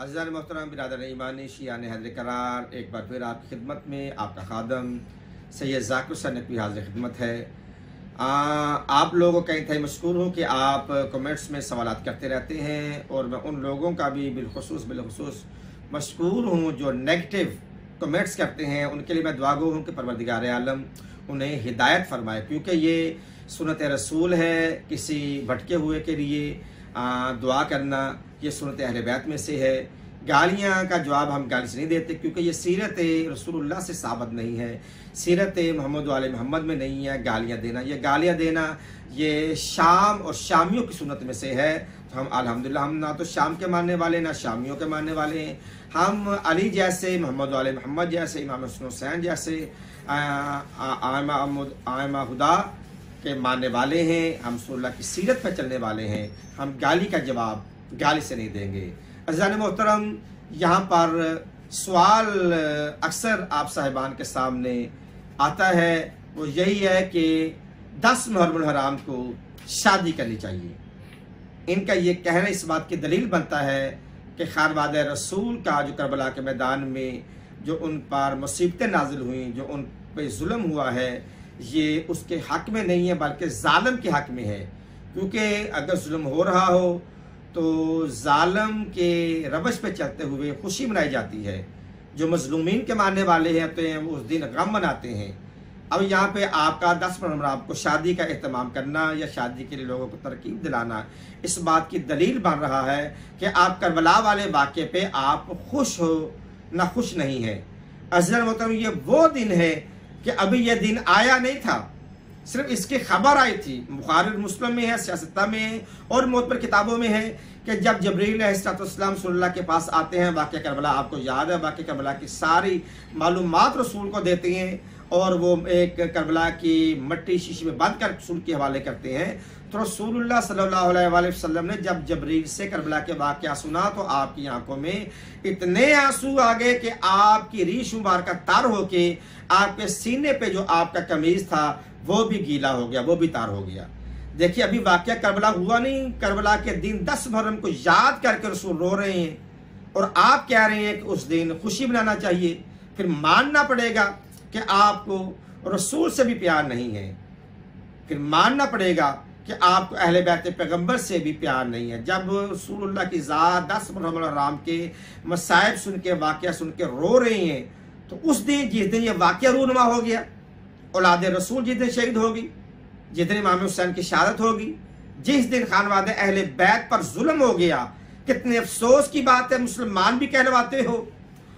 अज़ीज़ान मोहतरम बिरादर ईमानी शियाने हज़र करार, एक बार फिर आपकी खिदमत में आपका खादम सैयद ज़ाकिर हुसैन नकवी हाज़िर खिदमत है। आप लोगों का इंतहाई मशकूर हूँ कि आप कमेंट्स में सवालात करते रहते हैं और मैं उन लोगों का भी बिलखुसूस मशकूर हूँ जो नेगेटिव कमेंट्स करते हैं। उनके लिए मैं दुआगो हूँ कि परवरदिगार आलम उन्हें हिदायत फरमाए, क्योंकि ये सुन्नत रसूल है। किसी भटके हुए के लिए दुआ करना ये सुन्नत अहले बैत में से है। गालियाँ का जवाब हम गाली से नहीं देते, क्योंकि ये सीरत रसूलुल्लाह से साबित नहीं है, सीरत मोहम्मद वाले मोहम्मद में नहीं है। गालियाँ देना ये शाम और शामियों की सुन्नत में से है। तो हम अल्हम्दुलिल्लाह हम ना तो शाम के मानने वाले ना शामियों के मानने वाले हैं। हम अली जैसे, मोहम्मद वाले मोहम्मद जैसे, इमाम हसन हुसैन जैसे, आइमा हुदा के मानने वाले हैं। हम रसूलुल्लाह की सीरत पर चलने वाले हैं। हम गाली का जवाब गाली से नहीं देंगे। अज़ीज़ान मोहतरम, यहाँ पर सवाल अक्सर आप साहिबान के सामने आता है, वो यही है कि 10 मुहर्रम हराम को शादी करनी चाहिए। इनका ये कहना इस बात की दलील बनता है कि खानवादे रसूल का जो करबला के मैदान में जो उन पर मुसीबतें नाजिल हुई, जो उन पर जुल्म हुआ है, ये उसके हक में नहीं है बल्कि जालिम के हक में है। क्योंकि अगर जुल्म हो रहा हो तो जालिम के रवश पे चलते हुए खुशी मनाई जाती है। जो मजलूमीन के मानने वाले हैं तो उस दिन गम मनाते हैं। अब यहाँ पे आपका 10 मुहर्रम आपको शादी का एहतमाम करना या शादी के लिए लोगों को तरकीब दिलाना इस बात की दलील बन रहा है कि आप करबला वाले वाक़े पे आप खुश हो ना खुश नहीं है। अज़ीज़ान मोहतरम, ये वो दिन है कि अभी ये दिन आया नहीं था, सिर्फ इसकी खबर आई थी। बुखारी मुस्लिम में है, सियासत में है और मोतबर किताबों में है कि जब जबरील अलैहिस्सलाम रसूलुल्लाह के पास आते हैं, वाक़या करबला आपको याद है, वाक़या करबला की सारी मालूमात रसूल को देते हैं और वो एक करबला की मट्टी शीशी में बंद कर रसूल के हवाले करते हैं। तो रसूलुल्लाह सल्लल्लाहु अलैहि वसल्लम ने जब जबरील से करबला के वाक़या सुना तो आपकी आंखों में इतने आंसू आ गए कि आपकी रीश मुबारक तार होके आपके सीने पे जो आपका कमीज था वो भी गीला हो गया, वो भी तार हो गया। देखिए, अभी वाक़या करबला हुआ नहीं। करबला के दिन 10 मुहर्रम को याद करके रसूल रो रहे हैं और आप कह रहे हैं कि उस दिन खुशी मनाना चाहिए। फिर मानना पड़ेगा कि आपको रसूल से भी प्यार नहीं है, फिर मानना पड़ेगा कि आपको अहले बैत पैगंबर से भी प्यार नहीं है। जब रसूलुल्लाह की ज़ात 10 मुहर्रम हराम के मसाइब सुन के, वाक़या सुन के रो रहे हैं, तो उस दिन जिस दिन ये वाक़या रूनुमा हो गया, औलाद रसूल जिस दिन शहीद होगी, जिस दिन इमाम हुसैन की शहादत होगी, जिस दिन खानवादे अहले बैत पर जुल्म हो गया, कितने अफसोस की बात है। मुसलमान भी कहलवाते हो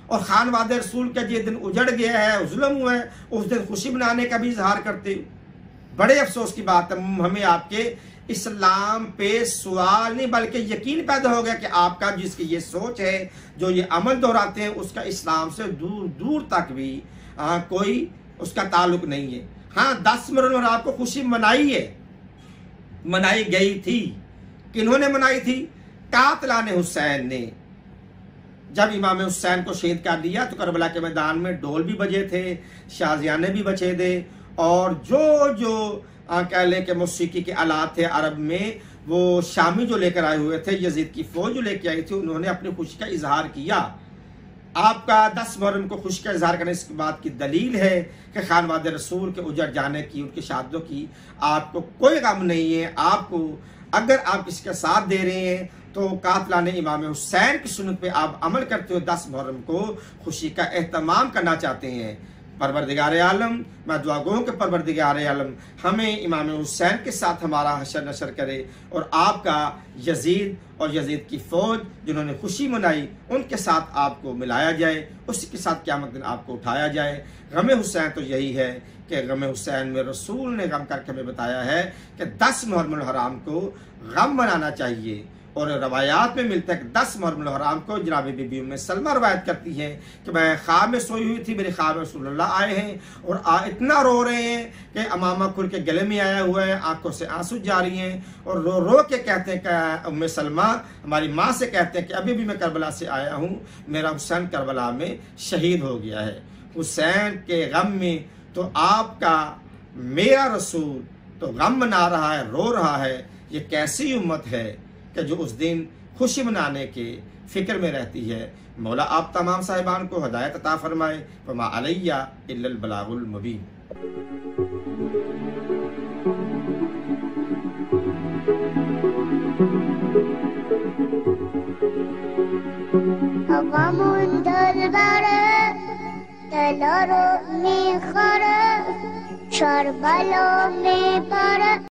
और खानवादे रसूल का जिस दिन उजड़ गया है, जुल्म हुआ है, उस दिन खुशी मनाने का भी इजहार करते हो। बड़े अफसोस की बात है। हमें आपके इस्लाम पे सवाल नहीं बल्कि यकीन पैदा हो गया कि आपका जिसकी ये सोच है, जो ये अमल दोहराते हैं, उसका इस्लाम से दूर दूर तक भी कोई उसका ताल्लुक नहीं है। हाँ, 10 मुहर्रम आपको खुशी मनाई है, मनाई गई थी। किन्होंने मनाई थी? कातिलाने हुसैन ने। जब इमाम हुसैन को शहीद कर दिया तो करबला के मैदान में ढोल भी बजे थे, शाजियाने भी बचे थे और जो कह लें कि मौसीकी के आलात थे अरब में, वो शामी जो लेकर आए हुए थे, यजीद की फौज जो लेकर आई थी, उन्होंने अपनी खुशी का इजहार किया। आपका 10 मुहर्रम को खुशी का इजहार करने इस बात की दलील है कि खानवादे रसूल के उजड़ जाने की, उनकी शहादतों की आपको कोई गम नहीं है। आपको अगर आप इसका साथ दे रहे हैं तो कातिलाने इमाम हुसैन की सुन्नत पे आप अमल करते हुए 10 मुहर्रम को खुशी का एहतमाम करना चाहते हैं। परवरदिगार आलम, मैं दुआ गो कि परवरदिगार आलम हमें इमाम हुसैन के साथ हमारा हशर नशर करे और आपका यजीद और यजीद की फौज जिन्होंने खुशी मनाई उनके साथ आपको मिलाया जाए, उसी के साथ क़यामत दिन आपको उठाया जाए। गम हुसैन तो यही है कि गम हुसैन में रसूल ने गम करके हमें बताया है कि 10 मुहर्रम हराम को गम मनाना चाहिए और रवायात में मिलता है कि 10 मुहर्रम हराम को जनाब बीबी उम्मे सलमा रवायत करती हैं कि मैं ख्वाब में सोई हुई थी, मेरे ख्वाब में रसूलुल्लाह आए हैं और इतना रो रहे हैं कि अमामा खुल के गले में आया हुआ है, आंखों से आंसू जारी हैं और रो रो के कहते हैं कि उम्मे सलमा हमारी माँ से कहते हैं कि अभी भी मैं करबला से आया हूँ, मेरा हुसैन करबला में शहीद हो गया है। हुसैन के गम में तो आपका मेरा रसूल तो गम मना रहा है, रो रहा है। ये कैसी उम्मत है कि जो उस दिन खुशी मनाने के फिक्र में रहती है। मौला आप तमाम साहिबान को हिदायत अता फरमाए। वमा अलैया इल्लल बलागुल मुबीन। Havamun dalbare, telaro mi khare, Şarbalo mi pare.